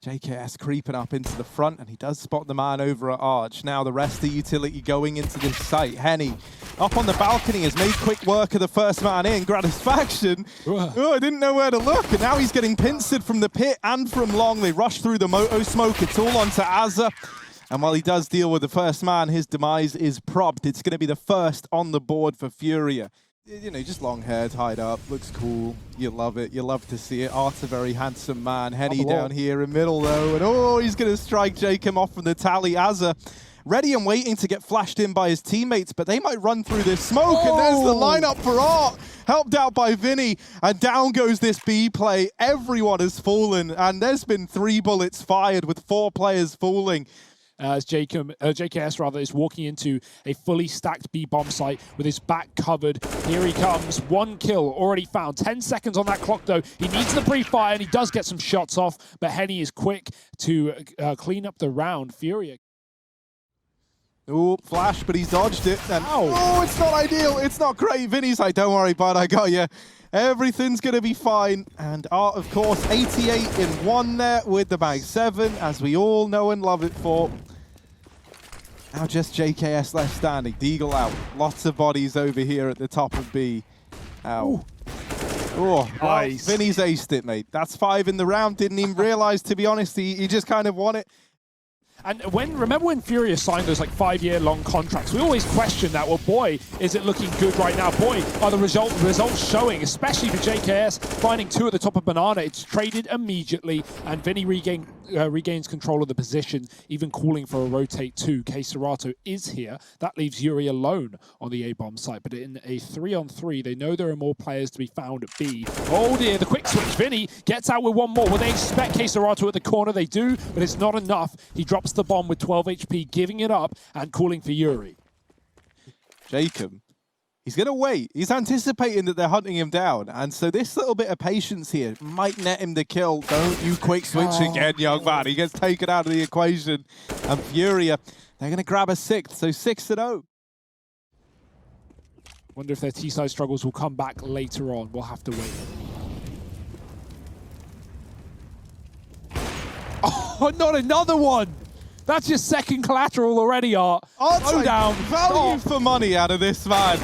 JKS creeping up into the front, and he does spot the man over at Arch. Now the rest of the utility going into this site. Henny up on the balcony has made quick work of the first man in. Gratisfaction. Oh, I didn't know where to look, and now he's getting pincered from the pit and from long. They rush through the moto smoke. It's all onto Azza. And while he does deal with the first man, his demise is propped. It's going to be the first on the board for FURIA. You know, just long hair tied up, looks cool. You love it. You love to see it. Art's a very handsome man. Henny down here in middle though, and oh, he's going to strike Jacob off from the tally. Azza ready and waiting to get flashed in by his teammates, but they might run through this smoke, and there's the lineup for Art, helped out by Vinny, and down goes this B play. Everyone has fallen, and there's been 3 bullets fired with 4 players falling. As JKS rather is walking into a fully stacked B bomb site with his back covered. Here he comes, 1 kill already found. 10 seconds on that clock though. He needs the pre-fire and he does get some shots off, but Henny is quick to clean up the round. FURIA. Oh, flash, but he's dodged it. And oh, it's not ideal. It's not great. Vinny's like, don't worry, bud, I got you. Everything's going to be fine. And Art, of course, 88 in 1 there with the bag 7, as we all know and love it for. Now just JKS left standing. Deagle out. Lots of bodies over here at the top of B. Ow. Oh, nice. Vinny's aced it, mate. That's 5 in the round. Didn't even realize, to be honest. He just kind of won it. And remember when FURIA signed those like 5-year-long contracts? We always question that. Well, boy, is it looking good right now? Boy, are the results showing, especially for JKS, finding 2 at the top of Banana. It's traded immediately, and Vinny regains control of the position, even calling for a rotate 2. Serato is here. That leaves Yuri alone on the A-bomb site, but in a 3-on-3, they know there are more players to be found at B. Oh dear, the quick switch. Vinny gets out with 1 more. Well, they expect Serato at the corner. They do, but it's not enough. He drops the bomb with 12 HP, giving it up and calling for Yuri. Jacob, he's going to wait. He's anticipating that they're hunting him down. And so this little bit of patience here might net him the kill. Don't you quick switch again, young man. He gets taken out of the equation. And FURIA, they're going to grab a 6th. So 6-0. Wonder if their T-side struggles will come back later on. We'll have to wait. Oh, not another one! That's your 2nd collateral already, Art. Go down. Value for money out of this man.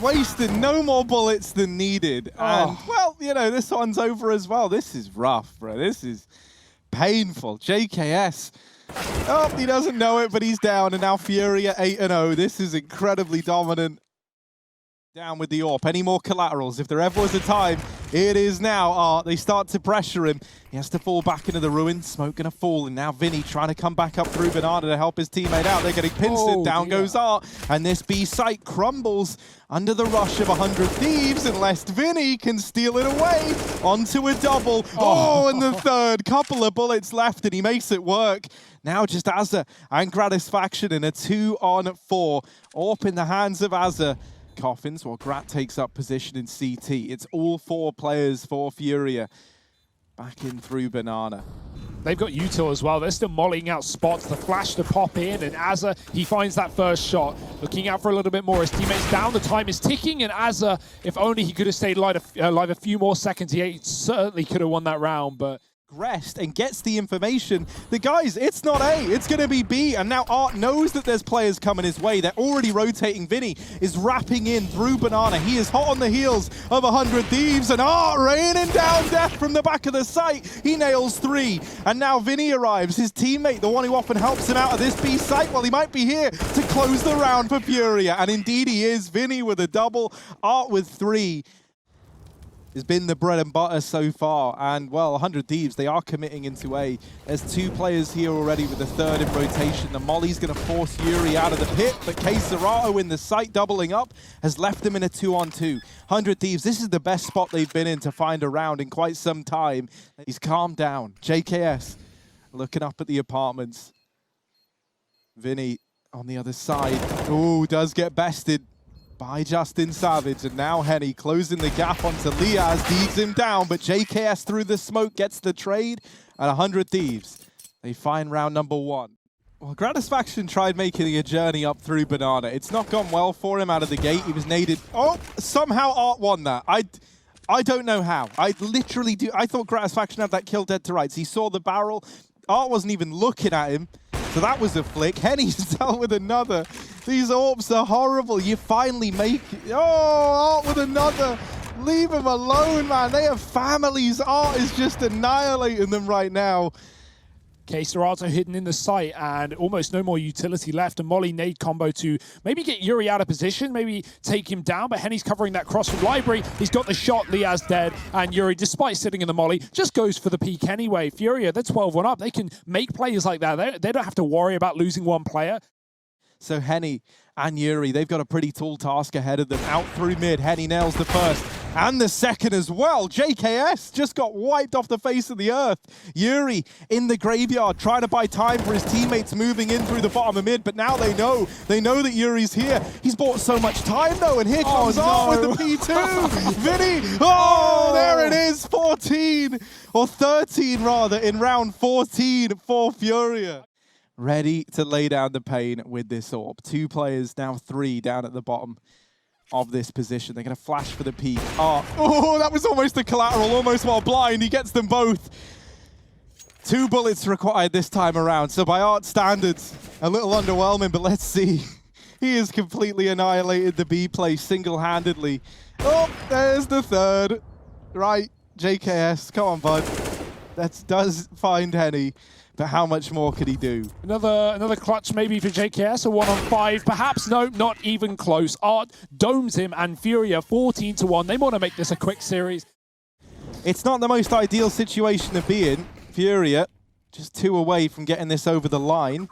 Wasted no more bullets than needed. And, well, you know, this one's over as well. This is rough, bro. This is painful. JKS. Oh, he doesn't know it, but he's down. And now FURIA 8-0. This is incredibly dominant. Down with the AWP. Any more collaterals? If there ever was a time, it is now. They start to pressure him. He has to fall back into the ruin. Smoke gonna fall, and now Vinny trying to come back up through Banana to help his teammate out. They're getting pinced. Down goes Art, and this B site crumbles under the rush of 100 Thieves, unless Vinny can steal it away onto a double. Oh, and the 3rd. Couple of bullets left, and he makes it work. Now just Azza and Gratisfaction in a 2-on-4. AWP in the hands of Azza. Coffins while Grat takes up position in CT. It's all 4 players for FURIA. Back in through Banana. They've got util as well. They're still mollying out spots. The flash to pop in, and Azza, he finds that first shot. Looking out for a little bit more. His teammates down. The time is ticking, and Azza, if only he could have stayed alive a few more seconds, he certainly could have won that round, but rest and gets the information. The guys, it's not A, it's going to be B, and now Art knows that there's players coming his way. They're already rotating. Vinny is wrapping in through Banana. He is hot on the heels of 100 Thieves, and Art raining down death from the back of the site. He nails 3, and now Vinny arrives, his teammate, the one who often helps him out of this B site. Well, he might be here to close the round for FURIA, and indeed he is. Vinny with a double, Art with 3. Has been the bread and butter so far, and well, 100 Thieves, they are committing into A. There's 2 players here already with the 3rd in rotation. The Molly's going to force Yuri out of the pit, but Serato in the site doubling up has left them in a 2-on-2. 100 Thieves, this is the best spot they've been in to find a round in quite some time. He's calmed down. JKS looking up at the apartments. Vinny on the other side. Ooh, does get bested by Justin Savage, and now Henny closing the gap onto Liaz, digs him down, but JKS through the smoke gets the trade, and 100 Thieves, they find round number 1. Well, Gratisfaction tried making a journey up through Banana. It's not gone well for him out of the gate. He was naded. Oh, somehow Art won that. I don't know how. I literally do. I thought Gratisfaction had that kill dead to rights. He saw the barrel, Art wasn't even looking at him. So that was a flick. Henny's dealt with another. These AWPs are horrible. You finally make it. Oh, Art with another. Leave them alone, man. They have families. Art is just annihilating them right now. coldzera hidden in the site and almost no more utility left. A Molly nade combo to maybe get Yuri out of position, maybe take him down, but Henny's covering that cross from Library. He's got the shot, Liaz dead, and Yuri, despite sitting in the Molly, just goes for the peak anyway. FURIA, they're 12-1 up. They can make plays like that. They don't have to worry about losing one player. So Henny and Yuri, they've got a pretty tall task ahead of them. Out through mid, Henny nails the first and the second as well. JKS just got wiped off the face of the earth. Yuri in the graveyard trying to buy time for his teammates moving in through the bottom of mid, but now they know that Yuri's here. He's bought so much time though, and here comes Art with the P2. Vinny, there it is, 14, or 13 rather, in round 14 for FURIA. Ready to lay down the pain with this AWP. 2 players, now 3 down at the bottom of this position. They're going to flash for the peak. Oh, that was almost the collateral, almost while blind. He gets them both. 2 bullets required this time around. So by Art standards, a little underwhelming, but let's see. He has completely annihilated the B play single-handedly. Oh, there's the third. Right, JKS, come on, bud. That does find Henny. But how much more could he do? Another clutch maybe for JKS, a 1-on-5. Perhaps, no, not even close. Art domes him, and FURIA 14-1. They want to make this a quick series. It's not the most ideal situation to be in. FURIA just 2 away from getting this over the line.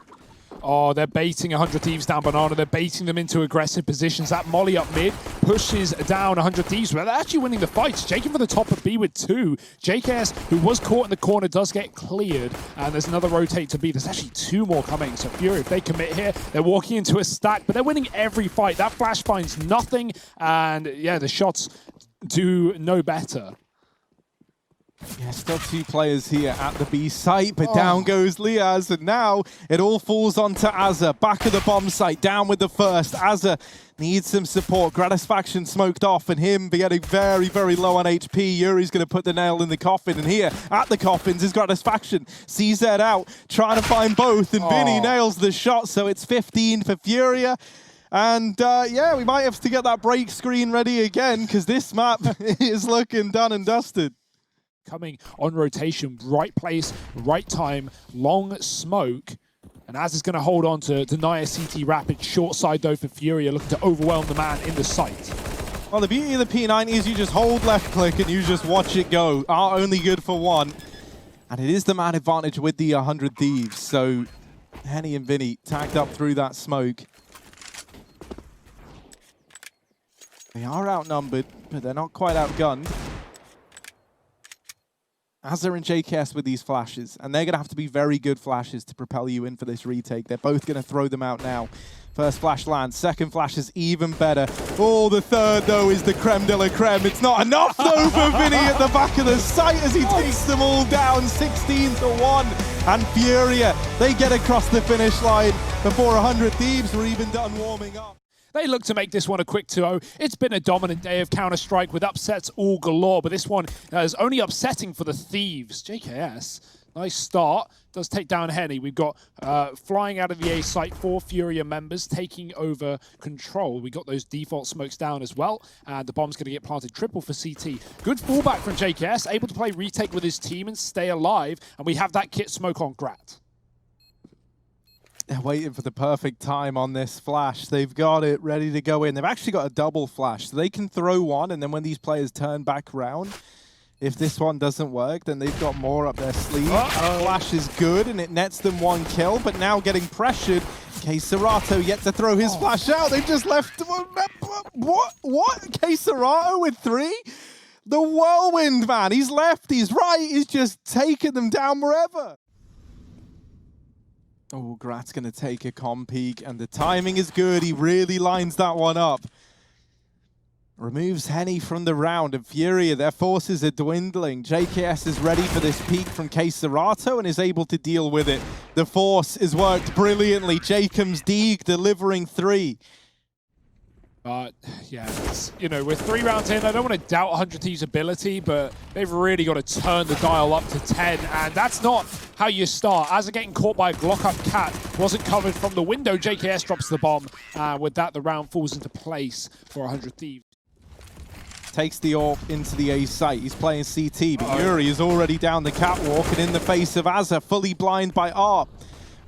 Oh, they're baiting 100 Thieves down Banana. They're baiting them into aggressive positions. That Molly up mid pushes down 100 Thieves. But they're actually winning the fights. Jacob for the top of B with 2. JKS, who was caught in the corner, does get cleared. And there's another rotate to B. There's actually 2 more coming. So FURIA, if they commit here, they're walking into a stack. But they're winning every fight. That flash finds nothing. And yeah, the shots do no better. Yeah, still 2 players here at the B site, but down goes Liaz, and now it all falls onto Azza. Back of the bomb site, down with the first. Azza needs some support. Gratisfaction smoked off, and him getting very, very low on HP. Yuri's going to put the nail in the coffin, and here at the coffins is Gratisfaction. CZ out, trying to find both, and Vinny nails the shot, so it's 15 for FURIA. And yeah, we might have to get that break screen ready again, because this map is looking done and dusted. Coming on rotation, right place, right time, long smoke. And Az is going to hold on to deny a CT rapid. Short side though for FURIA, looking to overwhelm the man in the site. Well, the beauty of the P90 is you just hold left click and you just watch it go. Are only good for 1. And it is the man advantage with the 100 Thieves. So Henny and Vinny tagged up through that smoke. They are outnumbered, but they're not quite outgunned. Azza and JKS with these flashes, and they're going to have to be very good flashes to propel you in for this retake. They're both going to throw them out now. First flash lands, second flash is even better. Oh, the third, though, is the creme de la creme. It's not enough, though, for Vinny at the back of the site as he takes them all down, 16-1. And FURIA, they get across the finish line before 100 Thieves were even done warming up. They look to make this one a quick 2-0. It's been a dominant day of Counter-Strike with upsets all galore, but this one is only upsetting for the Thieves. JKS, nice start. Does take down Henny. We've got flying out of the A site 4 FURIA members taking over control. We got those default smokes down as well, and the bomb's going to get planted triple for CT. Good fallback from JKS, able to play retake with his team and stay alive, and we have that kit smoke on Grat. They're waiting for the perfect time on this flash. They've got it ready to go in. They've actually got a double flash, so they can throw one, and then when these players turn back round, if this one doesn't work, then they've got more up their sleeve. Flash is good, and it nets them 1 kill, but now getting pressured. coldzera yet to throw his flash out. They've just left... What? coldzera with 3? The whirlwind, man. He's left, he's right, he's just taking them down wherever. Oh, Grat's going to take a com peek, and the timing is good. He really lines that one up. Removes Henny from the round, and FURIA, their forces are dwindling. JKS is ready for this peek from coldzera and is able to deal with it. The force is worked brilliantly. Jacob's Deeg delivering 3. But yeah, you know, we're 3 rounds in. I don't want to doubt 100 Thieves' ability, but they've really got to turn the dial up to 10, and that's not how you start. As they're getting caught by a Glock-up cat, wasn't covered from the window. JKS drops the bomb. With that, the round falls into place for 100 Thieves. Takes the AWP into the A site. He's playing CT, but Yuri is already down the catwalk and in the face of Azza, fully blind by ARP.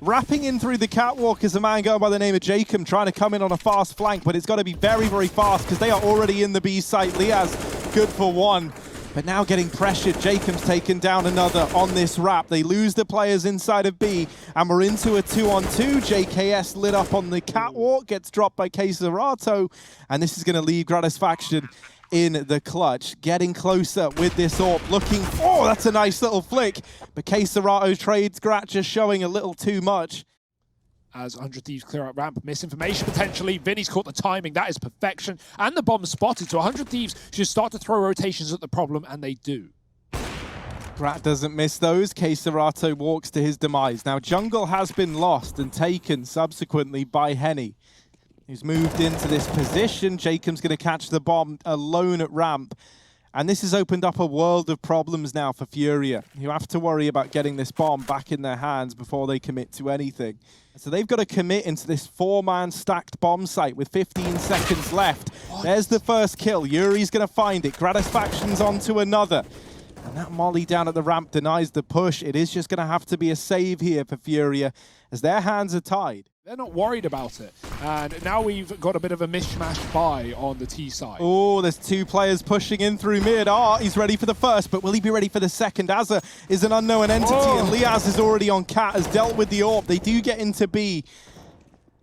Wrapping in through the catwalk is a man going by the name of Jacob, trying to come in on a fast flank, but it's got to be very, very fast because they are already in the B site. Liaz, good for one, but now getting pressured. Jacob's taken down another on this wrap. They lose the players inside of B, and we're into a 2-on-2. JKS lit up on the catwalk, gets dropped by Keserato, and this is going to leave Gratisfaction in the clutch. Getting closer with this AWP, looking, oh, that's a nice little flick, but Keserato trades Grat, just showing a little too much. As 100 Thieves clear out ramp, misinformation potentially. Vinny's caught the timing, that is perfection, and the bomb spotted, so 100 Thieves should start to throw rotations at the problem, and they do. Grat doesn't miss those. Keserato walks to his demise. Now, jungle has been lost and taken subsequently by Henny, who's moved into this position. Jacob's going to catch the bomb alone at ramp. And this has opened up a world of problems now for FURIA, who have to worry about getting this bomb back in their hands before they commit to anything. So they've got to commit into this 4-man stacked bomb site with 15 seconds left. What? There's the first kill. Yuri's going to find it. Gratisfaction's onto another. And that molly down at the ramp denies the push. It is just going to have to be a save here for FURIA as their hands are tied. They're not worried about it. And now we've got a bit of a mishmash buy on the T side. Oh, there's 2 players pushing in through mid. He's ready for the first, but will he be ready for the second? Azza is an unknown entity, and Liaz is already on cat, has dealt with the AWP. They do get into B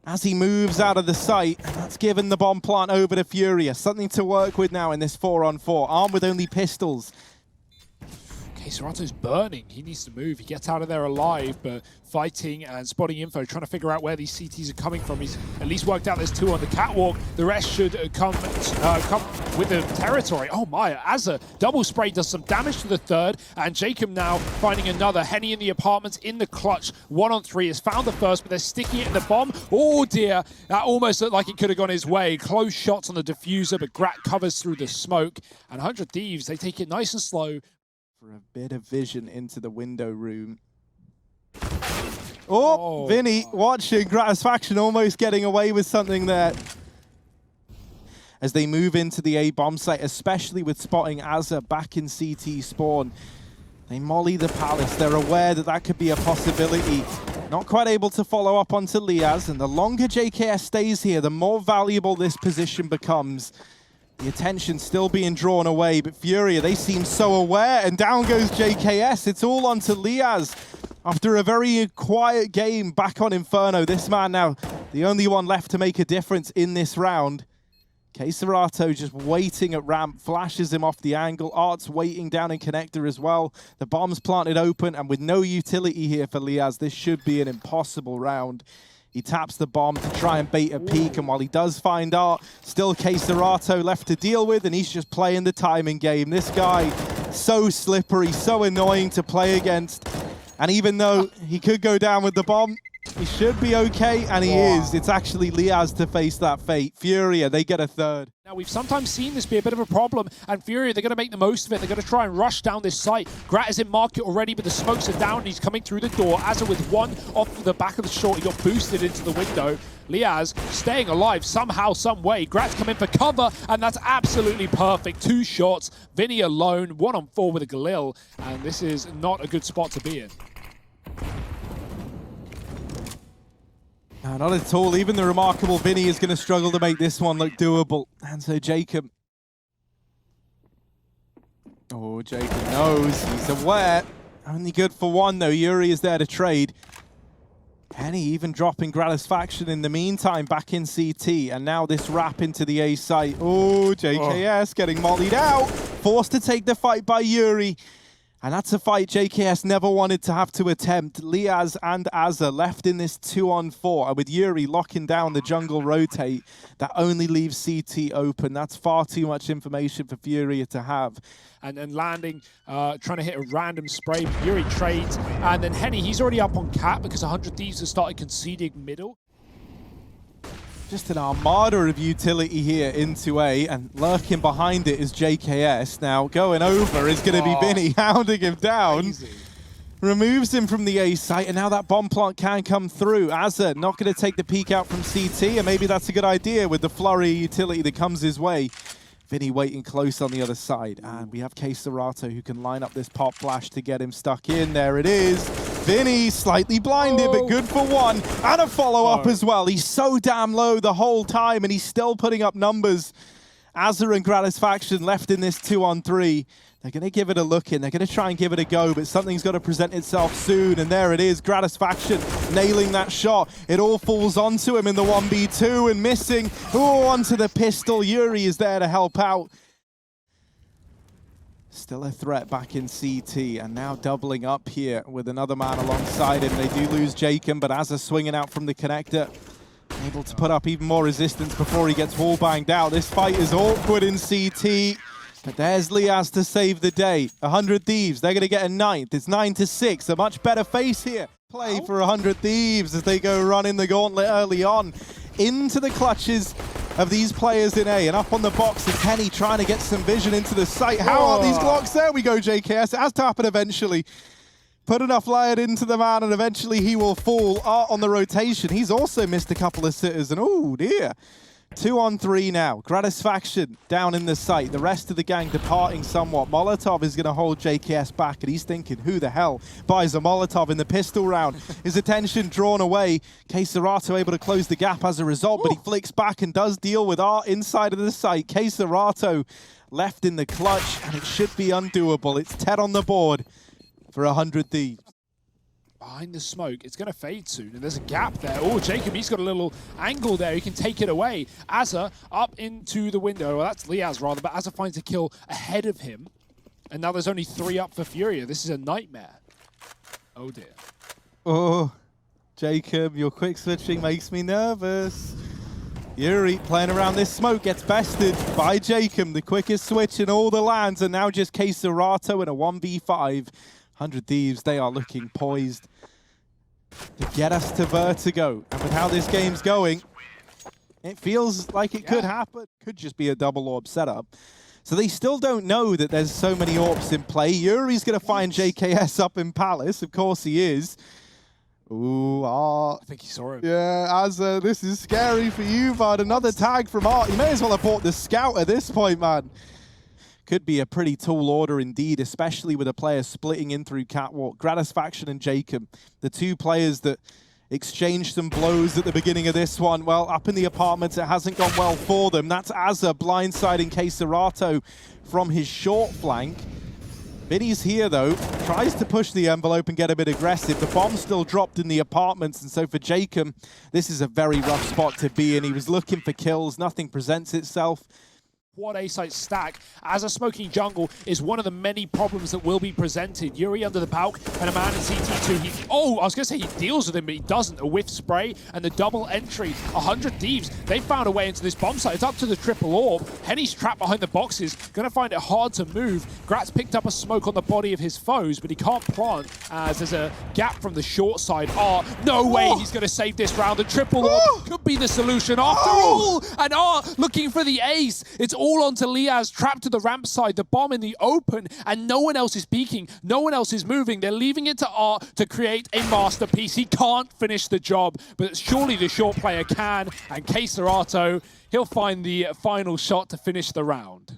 as he moves out of the site, and that's given the bomb plant over to FURIA. Something to work with now in this 4-on-4. Armed with only pistols. Keserato's burning. He needs to move. He gets out of there alive, but fighting and spotting info, trying to figure out where these CTs are coming from. He's at least worked out there's 2 on the catwalk. The rest should come with the territory. Oh my, Azza double spray does some damage to the third, and Jacob now finding another. Henny in the apartments in the clutch. 1-on-3 has found the first, but they're sticking it in the bomb. Oh dear, that almost looked like it could have gone his way. Close shots on the diffuser, but Grat covers through the smoke. And 100 Thieves, they take it nice and slow. For a bit of vision into the window room. Oh, Vinny watching Gratisfaction almost getting away with something there. As they move into the A bomb site, especially with spotting Azza back in CT spawn. They molly the palace. They're aware that that could be a possibility. Not quite able to follow up onto Liaz, and the longer JKS stays here, the more valuable this position becomes. The attention still being drawn away, but FURIA, they seem so aware, and down goes JKS. It's all onto Liaz. After a very quiet game back on Inferno, this man now the only one left to make a difference in this round. Keserato just waiting at ramp, flashes him off the angle. Art's waiting down in connector as well. The bomb's planted open, and with no utility here for Liaz, this should be an impossible round. He taps the bomb to try and bait a peek, and while he does find Art, still Keserato left to deal with, and he's just playing the timing game. This guy, so slippery, so annoying to play against. And even though he could go down with the bomb, he should be okay, and he is. It's actually Liaz to face that fate. FURIA, they get a third. Now, we've sometimes seen this be a bit of a problem, and FURIA, they're going to make the most of it. They're going to try and rush down this site. Grat is in market already, but the smokes are down, and he's coming through the door. Azza with 1 off the back of the short. He got boosted into the window. Liaz staying alive somehow, some way. Grat's come in for cover, and that's absolutely perfect. 2 shots. Vinny alone, 1-on-4 with a Galil, and this is not a good spot to be in. No, not at all. Even the remarkable Vinny is going to struggle to make this one look doable. And so Jacob. Oh, Jacob knows. He's aware. Only good for 1, though. Yuri is there to trade. Henny even dropping Gratisfaction in the meantime back in CT. And now this wrap into the A site. Oh, JKS getting mollied out. Forced to take the fight by Yuri. And that's a fight JKS never wanted to have to attempt. Liaz and Azza left in this 2-on-4. And with Yuri locking down the jungle rotate, that only leaves CT open. That's far too much information for FURIA to have. And then landing, trying to hit a random spray. Yuri trades. And then Henny, he's already up on cat because 100 Thieves has started conceding middle. Just an armada of utility here into A, and lurking behind it is JKS. Now going over is going to be Vinny, hounding him down. Crazy. Removes him from the A site, and now that bomb plant can come through. Azza not going to take the peek out from CT, and maybe that's a good idea with the flurry utility that comes his way. Vinny waiting close on the other side, and we have coldzera who can line up this pop flash to get him stuck in. There it is. Vinny slightly blinded, but good for one, and a follow-up as well. He's so damn low the whole time, and he's still putting up numbers. Azza and Gratisfaction left in this 2-on-3. They're going to give it a look in. They're going to try and give it a go, but something's got to present itself soon. And there it is, Gratisfaction nailing that shot. It all falls onto him in the 1v2 and missing. Oh, onto the pistol. Yuri is there to help out. Still a threat back in CT, and now doubling up here with another man alongside him. They do lose Jacob, but Azza swinging out from the connector. Able to put up even more resistance before he gets wall banged out. This fight is awkward in CT. But there's Liaz to save the day. 100 Thieves, they're going to get a 9th. It's 9-6, a much better face here. Play for 100 Thieves as they go running the gauntlet early on. Into the clutches of these players in A, and up on the box is Henny trying to get some vision into the site. How are these Glocks? There we go, JKS. It has to happen eventually. Put enough light into the man, and eventually he will fall. Art on the rotation. He's also missed a couple of sitters, and oh dear. 2-on-3 now. Gratisfaction down in the site. The rest of the gang departing somewhat. Molotov is going to hold JKS back, and he's thinking, who the hell buys a Molotov in the pistol round? His attention drawn away. coldzera able to close the gap as a result, but he flicks back and does deal with Art inside of the site. coldzera left in the clutch, and it should be undoable. It's 10 on the board for 100 Thieves. Behind the smoke, it's going to fade soon, and there's a gap there. Oh, Jacob, he's got a little angle there. He can take it away. Azza up into the window. Well, that's Liaz rather, but Azza finds a kill ahead of him. And now there's only 3 up for FURIA. This is a nightmare. Oh, dear. Oh, Jacob, your quick switching makes me nervous. Yuri playing around this smoke gets bested by Jacob. The quickest switch in all the lands, and now just coldzera in a 1v5. 100 Thieves, they are looking poised to get us to vertigo. And with how this game's going, it feels like it could happen. Could just be a double orb setup. So they still don't know that there's so many orbs in play. Yuri's going to find JKS up in Palace. Of course he is. Ooh, Art. I think he saw him. Yeah, Azza, this is scary for you, bud. Another tag from Art. You may as well have bought the scout at this point, man. Could be a pretty tall order indeed, especially with a player splitting in through Catwalk. Gratisfaction and Jacob, the 2 players that exchanged some blows at the beginning of this one. Well, up in the apartments, it hasn't gone well for them. That's Azza blindsiding coldzera from his short flank. Vinny's here, though, tries to push the envelope and get a bit aggressive. The bomb's still dropped in the apartments, and so for Jacob, this is a very rough spot to be in. He was looking for kills. Nothing presents itself. What A-site stack as a smoking jungle is one of the many problems that will be presented. Yuri under the balk and a man in CT2. I was going to say he deals with him, but he doesn't. A whiff spray and the double entry. 100 Thieves, they found a way into this bomb site. It's up to the triple orb. Henny's trapped behind the boxes, going to find it hard to move. Gratz picked up a smoke on the body of his foes, but he can't plant as there's a gap from the short side. No way he's going to save this round. The triple orb could be the solution after all. And looking for the ace. It's all onto Liaz, trapped to the ramp side, the bomb in the open, and no one else is peeking, no one else is moving. They're leaving it to Art to create a masterpiece. He can't finish the job, but surely the short player can, and coldzera, he'll find the final shot to finish the round.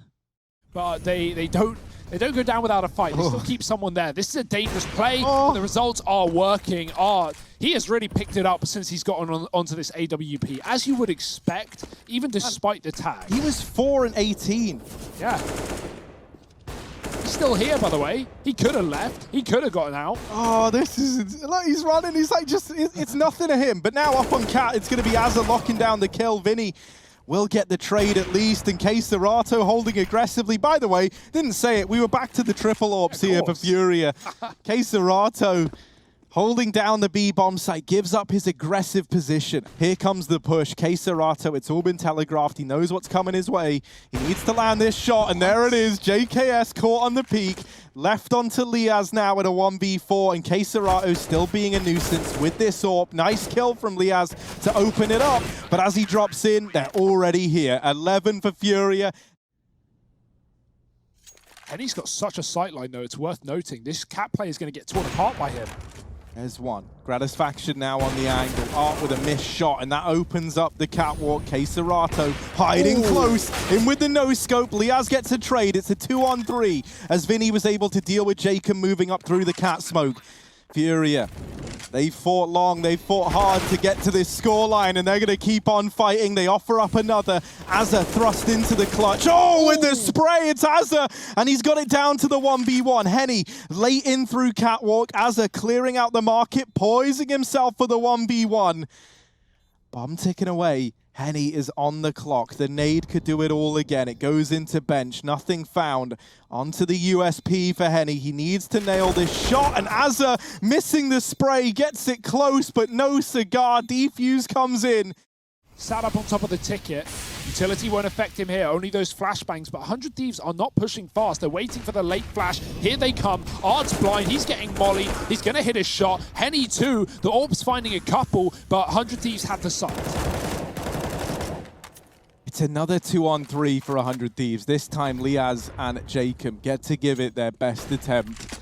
But they don't go down without a fight. They still keep someone there. This is a dangerous play. The results are working. He has really picked it up since he's gotten onto this AWP, as you would expect, even despite the tag. He was 4 and 18. Yeah. He's still here, by the way. He could have left. He could have gotten out. Oh, this is... Look, he's running. He's like, it's nothing to him. But now up on Cat, it's going to be Azza locking down the kill. Vinny will get the trade at least, and coldzera holding aggressively. By the way, didn't say it. We were back to the triple orbs here for FURIA. coldzera holding down the B bomb site, gives up his aggressive position. Here comes the push. coldzera, it's all been telegraphed. He knows what's coming his way. He needs to land this shot, and there it is. JKS caught on the peak. Left onto Liaz now at a 1v4, and coldzera still being a nuisance with this AWP. Nice kill from Liaz to open it up, but as he drops in, they're already here. 11 for FURIA. And he's got such a sightline, though. It's worth noting. This cat player is going to get torn apart by him. There's one. Gratisfaction now on the angle. Art with a missed shot, and that opens up the catwalk. coldzera hiding close. In with the no-scope. Liaz gets a trade. It's a 2-on-3 as Vinny was able to deal with Jacob moving up through the cat smoke. FURIA, they fought long, they fought hard to get to this scoreline, and they're going to keep on fighting. They offer up another. Azza thrust into the clutch. Oh, with the spray, it's Azza, and he's got it down to the 1v1. Henny late in through catwalk. Azza clearing out the market, poising himself for the 1v1. Bomb ticking away. Henny is on the clock. The nade could do it all again. It goes into bench. Nothing found. Onto the USP for Henny. He needs to nail this shot. And Azza missing the spray. Gets it close, but no cigar. Defuse comes in. Sat up on top of the ticket. Utility won't affect him here. Only those flashbangs. But 100 Thieves are not pushing fast. They're waiting for the late flash. Here they come. Art's blind. He's getting molly. He's going to hit a shot. Henny too. The AWP's finding a couple, but 100 Thieves had the sight. It's another 2-on-3 for 100 Thieves. This time, Liaz and Jacob get to give it their best attempt.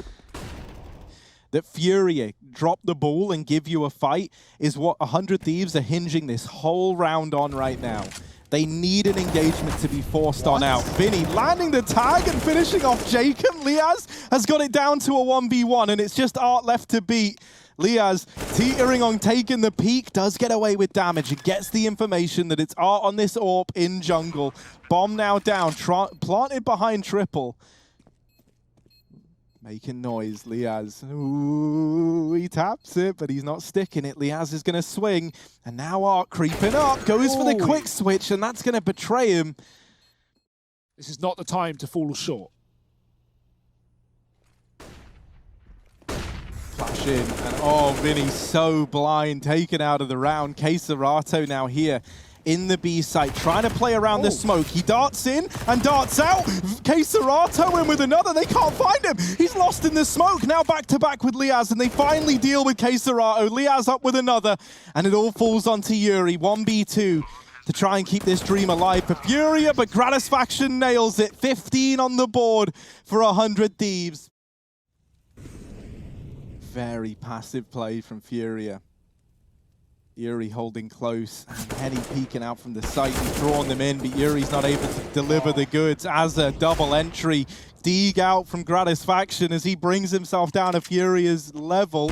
That FURIA drop the ball and give you a fight is what 100 Thieves are hinging this whole round on right now. They need an engagement to be forced on out. Vinny landing the tag and finishing off Jacob. Liaz has got it down to a 1v1, and it's just Art left to beat. Liaz teetering on taking the peak, does get away with damage. It gets the information that it's Art on this AWP in jungle. Bomb now down, planted behind triple. Making noise, Liaz. Ooh, he taps it, but he's not sticking it. Liaz is going to swing, and now Art creeping up, goes for the quick switch, and that's going to betray him. This is not the time to fall short. Flash in, and oh, Vinny's so blind, taken out of the round. coldzera now here in the B site, trying to play around the smoke. He darts in and darts out. coldzera in with another. They can't find him. He's lost in the smoke. Now back to back with Liaz, and they finally deal with coldzera. Liaz up with another, and it all falls onto Yuri. 1v2 to try and keep this dream alive for FURIA, but Gratisfaction nails it. 15 on the board for 100 Thieves. Very passive play from FURIA. Yuri holding close, and Henny peeking out from the site. He's drawn them in, but Yuri's not able to deliver the goods. As a double entry, Deeg out from Gratisfaction as he brings himself down to FURIA's level.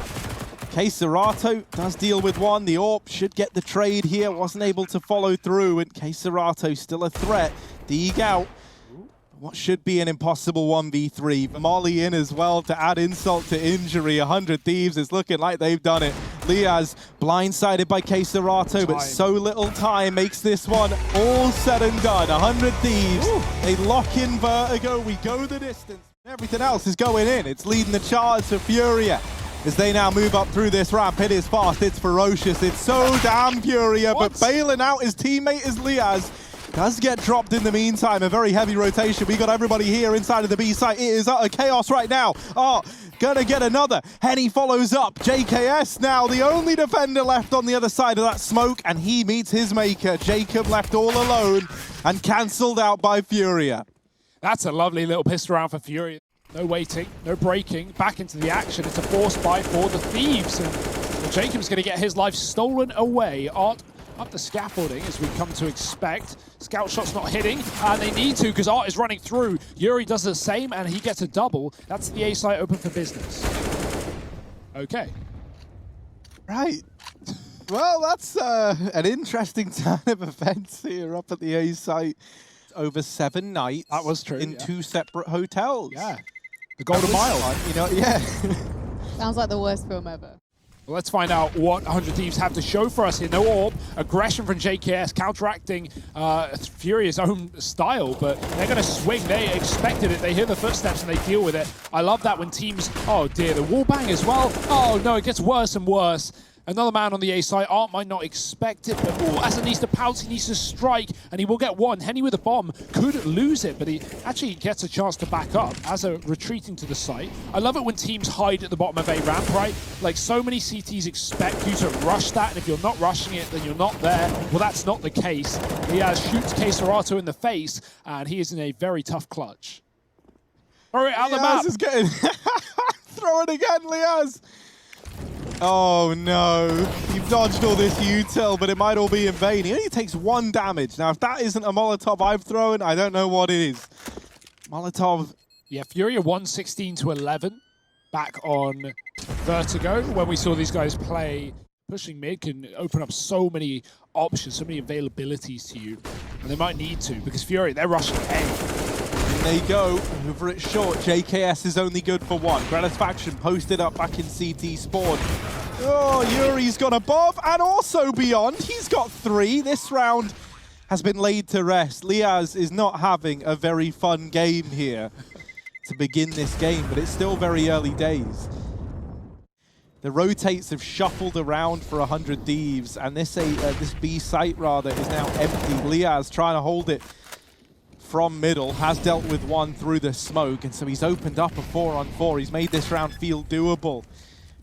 coldzera does deal with one. The AWP should get the trade here. Wasn't able to follow through, and coldzera still a threat. Deeg out. What should be an impossible 1v3. Molly in as well to add insult to injury. 100 Thieves is looking like they've done it. Liaz blindsided by coldzera, but so little time makes this one all said and done. 100 Thieves, they lock in Vertigo. We go the distance. Everything else is going in. It's leading the charge for FURIA as they now move up through this ramp. It is fast, it's ferocious, it's so damn FURIA, but bailing out his teammate is Liaz. Does get dropped in the meantime. A very heavy rotation. We got everybody here inside of the B site. It is utter chaos right now. Oh, gonna get another. Henny follows up. JKS now the only defender left on the other side of that smoke, and he meets his maker. Jacob left all alone and cancelled out by FURIA. That's a lovely little pistol round for FURIA. No waiting, no breaking, back into the action. It's a force buy for the Thieves. And Jacob's gonna get his life stolen away. Art up the scaffolding, as we come to expect. Scout shot's not hitting, and they need to because Art is running through. Yuri does the same, and he gets a double. That's the A site open for business. Okay. Right. Well, that's an interesting turn of events here up at the A site. Over 7 nights. That was true. In 2 separate hotels. Yeah. The Golden Mile. You know, yeah. Sounds like the worst film ever. Well, let's find out what 100 Thieves have to show for us here. No AWP, aggression from JKS, counteracting FURIA's own style, but they're going to swing. They expected it. They hear the footsteps and they deal with it. I love that when teams, oh dear, the wall bang as well. Oh no, it gets worse and worse. Another man on the A side. Art might not expect it, but Asa needs to pounce, he needs to strike, and he will get one. Henny with a bomb could lose it, but he actually gets a chance to back up. Asa retreating to the site. I love it when teams hide at the bottom of A ramp, right? Like, so many CTs expect you to rush that, and if you're not rushing it, then you're not there. Well, that's not the case. He shoots coldzera in the face, and he is in a very tough clutch. All right, out the map. Is getting throw it again, Liaz. Oh no, you've dodged all this util, but it might all be in vain. He only takes 1 damage. Now, if that isn't a Molotov I've thrown, I don't know what it is. Molotov. Yeah, FURIA 116-11 back on Vertigo. When we saw these guys play, pushing mid can open up so many options, so many availabilities to you. And they might need to, because FURIA, they're rushing A. There you go, over it short. JKS is only good for 1. Gratisfaction posted up back in CT spawn. Oh, Yuri's got above and also beyond. He's got 3. This round has been laid to rest. Liaz is not having a very fun game here to begin this game, but it's still very early days. The rotates have shuffled around for 100 Thieves, and this B site rather is now empty. Liaz trying to hold it from middle, has dealt with 1 through the smoke, and so he's opened up a 4-on-4. He's made this round feel doable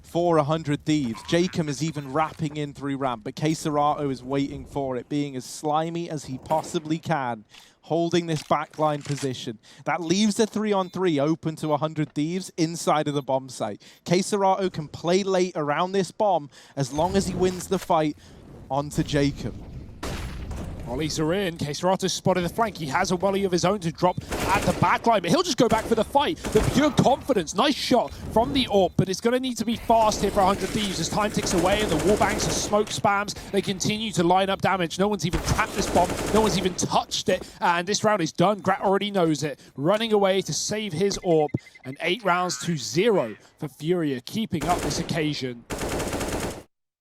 for 100 Thieves. Jacob is even wrapping in through ramp, but coldzera is waiting for it, being as slimy as he possibly can, holding this backline position. That leaves a 3-on-3 open to 100 Thieves inside of the bomb site. coldzera can play late around this bomb as long as he wins the fight onto Jacob. Volleys are in. coldzera spotted the flank. He has a volley of his own to drop at the backline, but he'll just go back for the fight. The pure confidence. Nice shot from the AWP, but it's going to need to be fast here for 100 Thieves as time ticks away and the wallbangs and smoke spams. They continue to line up damage. No one's even tapped this bomb. No one's even touched it. And this round is done. Grat already knows it. Running away to save his AWP. And 8 rounds to 0 for FURIA, keeping up this occasion.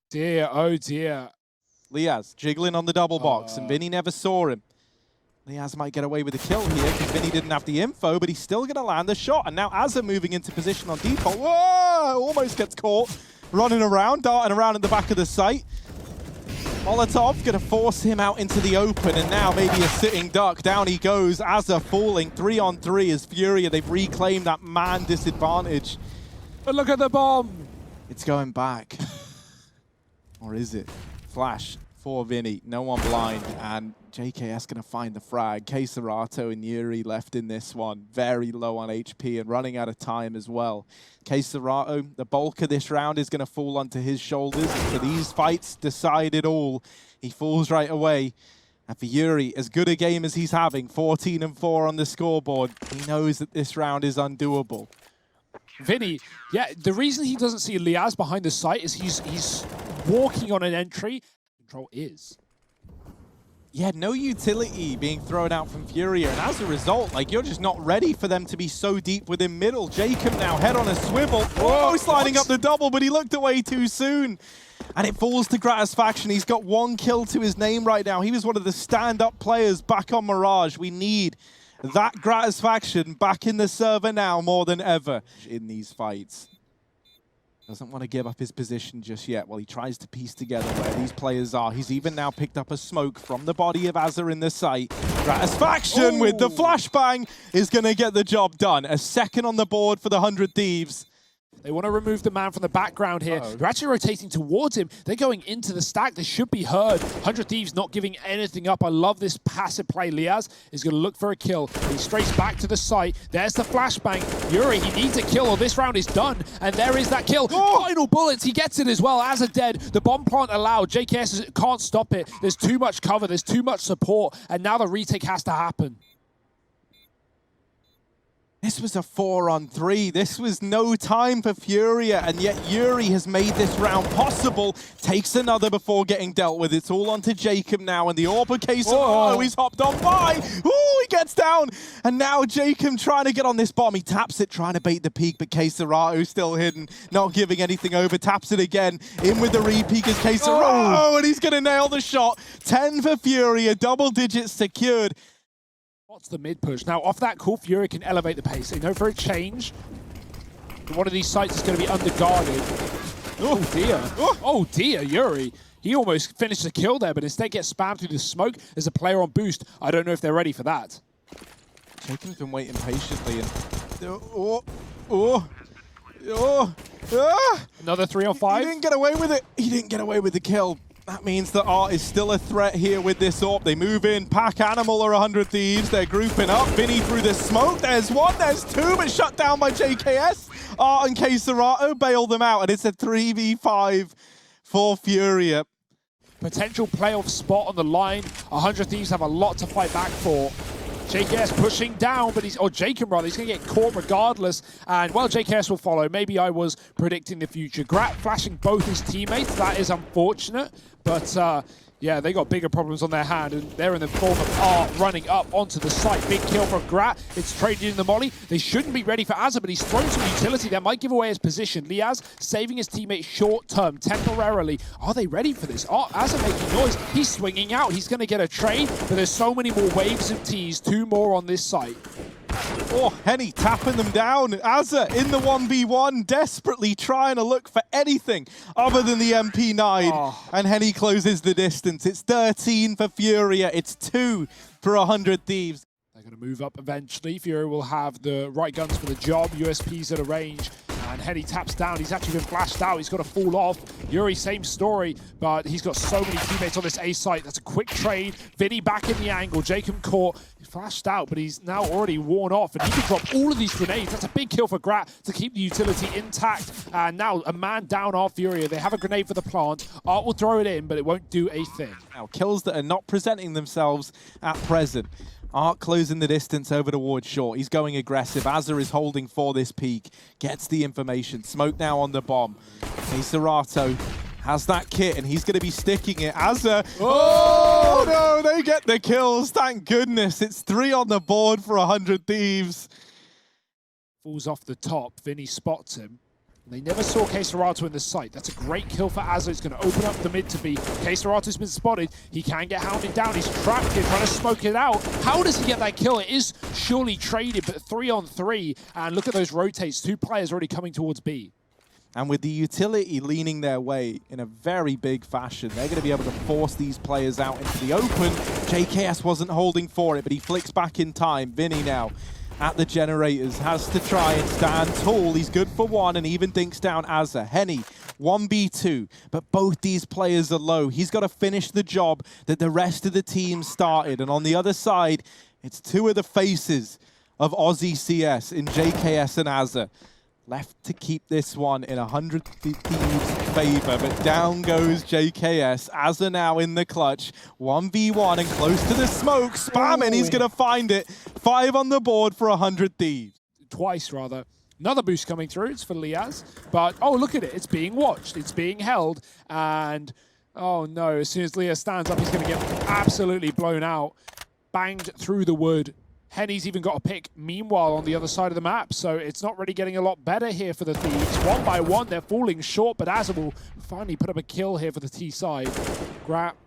Dear, oh dear. Liaz jiggling on the double box, and Vinny never saw him. Liaz might get away with a kill here because Vinny didn't have the info, but he's still going to land the shot. And now Azza moving into position on default. Whoa! Almost gets caught. Running around, darting around at the back of the site. Molotov going to force him out into the open, and now maybe a sitting duck. Down he goes. Azza falling 3-on-3 as FURIA. They've reclaimed that man disadvantage. But look at the bomb. It's going back. Or is it? Flash for Vinny, no one blind, and JKS going to find the frag. coldzera and Yuri left in this one, very low on HP and running out of time as well. coldzera, the bulk of this round is going to fall onto his shoulders. For these fights, decide it all. He falls right away. And for Yuri, as good a game as he's having, 14-4 on the scoreboard, he knows that this round is undoable. Vinny, yeah, the reason he doesn't see Liaz behind the site is he's walking on an entry. Control is. Yeah, no utility being thrown out from FURIA, and as a result, like, you're just not ready for them to be so deep within middle. Jacob now head on a swivel, almost lining up the double, but he looked away too soon. And it falls to Gratisfaction. He's got 1 kill to his name right now. He was one of the stand-up players back on Mirage. We need that Gratisfaction back in the server now more than ever in these fights. Doesn't want to give up his position just yet while he tries to piece together where these players are. He's even now picked up a smoke from the body of Azza in the site. Gratisfaction with the flashbang is going to get the job done. A second on the board for the 100 Thieves. They want to remove the man from the background here. They're actually rotating towards him. They're going into the stack. They should be heard. 100 Thieves not giving anything up. I love this passive play. Liaz is going to look for a kill. He strays back to the site. There's the flashbang. Yuri, he needs a kill or this round is done. And there is that kill. Final bullets. He gets it as well. Azza dead. The bomb plant allowed. JKS can't stop it. There's too much cover. There's too much support. And now the retake has to happen. This was a 4-on-3. This was no time for FURIA, and yet Yuri has made this round possible. Takes another before getting dealt with. It's all onto Jacob now, and the AWP case. Oh, he's hopped on by. Oh, he gets down. And now Jacob trying to get on this bomb. He taps it, trying to bait the peak, but coldzera still hidden, not giving anything over. Taps it again. In with the re-peek is coldzera, and he's going to nail the shot. 10 for FURIA, double digits secured. What's the mid push? Now, off that call, FURIA can elevate the pace. They know for a change, one of these sites is going to be underguarded. Oh dear. Oh dear, Yuri. He almost finished the kill there, but instead gets spammed through the smoke. There's a player on boost. I don't know if they're ready for that. Jacob's been waiting patiently. Another 3-on-5. He didn't get away with it. He didn't get away with the kill. That means that Art is still a threat here with this AWP. They move in. Pack Animal or 100 Thieves. They're grouping up. Vinny through the smoke. There's one. There's two, but shut down by JKS. Art and coldzera bail them out, and it's a 3v5 for FURIA. Potential playoff spot on the line. 100 Thieves have a lot to fight back for. JKS pushing down, but Jacob rather, he's going to get caught regardless. And, well, JKS will follow. Maybe I was predicting the future. Grat flashing both his teammates. That is unfortunate. But, yeah, they got bigger problems on their hand, and they're in the form of Art running up onto the site. Big kill from Grat. It's traded in the molly. They shouldn't be ready for Azza, but he's thrown some utility that might give away his position. Liaz saving his teammate short-term, temporarily. Are they ready for this? Azza making noise. He's swinging out. He's going to get a trade, but there's so many more waves of T's. Two more on this site. Oh, Henny tapping them down. Azza in the 1v1, desperately trying to look for anything other than the MP9. And Henny closes the distance. It's 13 for FURIA. It's 2 for 100 Thieves. They're going to move up eventually. FURIA will have the right guns for the job. USP's at a range. And Henny taps down. He's actually been flashed out. He's got to fall off. Yuri, same story, but he's got so many teammates on this A site. That's a quick trade. Vinny back in the angle. Jacob caught. He's flashed out, but he's now already worn off, and he can drop all of these grenades. That's a big kill for Grat to keep the utility intact. And now a man down off FURIA. They have a grenade for the plant. Art will throw it in, but it won't do a thing. Now, kills that are not presenting themselves at present. Art closing the distance over towards short. He's going aggressive. Azza is holding for this peak. Gets the information. Smoke now on the bomb. coldzera has that kit, and he's going to be sticking it. Azza. Oh, no, they get the kills. Thank goodness. It's 3 on the board for 100 Thieves. Falls off the top. Vinny spots him. They never saw coldzera in the site. That's a great kill for Azza. It's going to open up the mid to B. coldzera's been spotted. He can get hounded down. He's trapped here, trying to smoke it out. How does he get that kill? It is surely traded, but 3-on-3. And look at those rotates. 2 players already coming towards B. And with the utility leaning their way in a very big fashion, they're going to be able to force these players out into the open. JKS wasn't holding for it, but he flicks back in time. Vinny now at the generators, has to try and stand tall. He's good for 1 and even dinks down Azza. Henny, 1v2, but both these players are low. He's got to finish the job that the rest of the team started. And on the other side, it's 2 of the faces of Aussie CS in JKS and Azza. Left to keep this one in 100 Thieves' favor, but down goes JKS. Azza now in the clutch. 1v1 and close to the smoke. Spam, and he's going to find it. 5 on the board for 100 Thieves. Twice, rather. Another boost coming through. It's for Liaz. But, oh, look at it. It's being watched. It's being held. And, oh, no. As soon as Liaz stands up, he's going to get absolutely blown out. Banged through the wood. Henny's even got a pick, meanwhile, on the other side of the map, so it's not really getting a lot better here for the Thieves. 1 by 1, they're falling short, but Azza will finally put up a kill here for the T side. Grat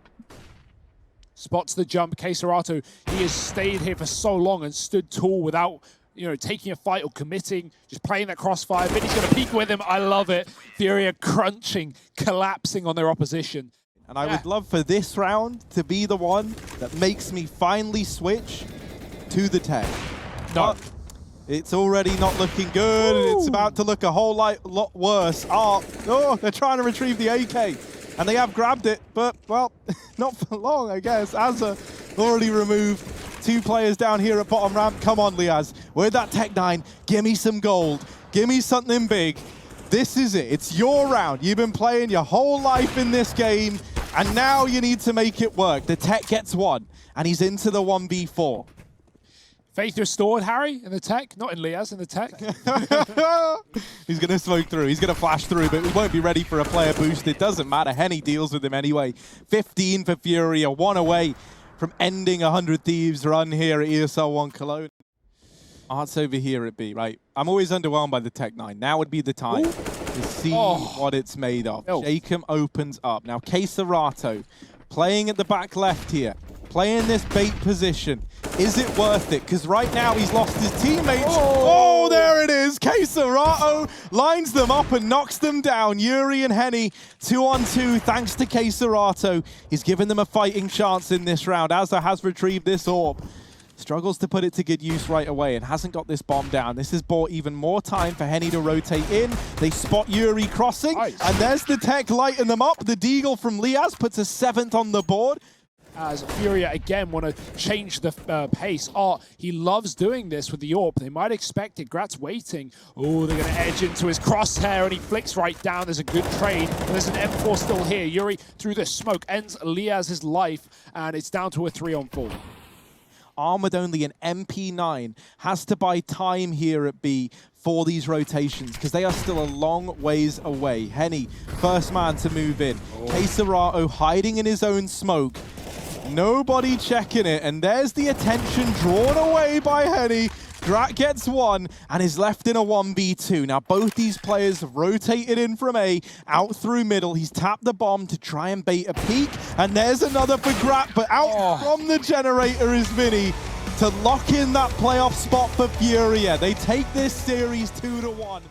spots the jump. coldzera, he has stayed here for so long and stood tall without, you know, taking a fight or committing, just playing that crossfire. Vinny's going to peek with him. I love it. FURIA crunching, collapsing on their opposition. And I would love for this round to be the one that makes me finally switch to the tech. No. But it's already not looking good. Ooh. It's about to look a whole lot worse. Oh, they're trying to retrieve the AK. And they have grabbed it, but, well, not for long, I guess. Azza already removed 2 players down here at bottom ramp. Come on, Liaz. With that Tech 9, give me some gold. Give me something big. This is it. It's your round. You've been playing your whole life in this game, and now you need to make it work. The Tech gets 1, and he's into the 1v4. Faith restored, Harry, in the tech. Not in Liaz, in the tech. He's going to smoke through. He's going to flash through, but he won't be ready for a player boost. It doesn't matter. Henny deals with him anyway. 15 for FURIA, 1 away from ending 100 Thieves run here at ESL 1 Cologne. Art's over here at B, right? I'm always underwhelmed by the Tech 9. Now would be the time to see what it's made of. Jacob opens up. Now, Coldzera playing at the back left here. Playing this bait position. Is it worth it? Because right now he's lost his teammates. Oh, there it is. Coldzera lines them up and knocks them down. Yuri and Henny 2-on-2 thanks to Coldzera. He's given them a fighting chance in this round. Azza has retrieved this orb. Struggles to put it to good use right away and hasn't got this bomb down. This has bought even more time for Henny to rotate in. They spot Yuri crossing, and there's the tech lighting them up. The Deagle from Liaz puts a 7th on the board. As FURIA again want to change the pace. He loves doing this with the AWP. They might expect it. Grat's waiting. Oh, they're going to edge into his crosshair, and he flicks right down. There's a good trade. And there's an M4 still here. Yuri, through the smoke, ends Liaz's life, and it's down to a 3-on-4. Arm with only an MP9 has to buy time here at B for these rotations because they are still a long ways away. Henny, first man to move in. Coldzera hiding in his own smoke. Nobody checking it, and there's the attention drawn away by Henny. Grat gets 1 and is left in a 1v2. Now both these players have rotated in from A, out through middle. He's tapped the bomb to try and bait a peek, and there's another for Grat, but out from the generator is Vinny to lock in that playoff spot for FURIA. They take this series 2-1.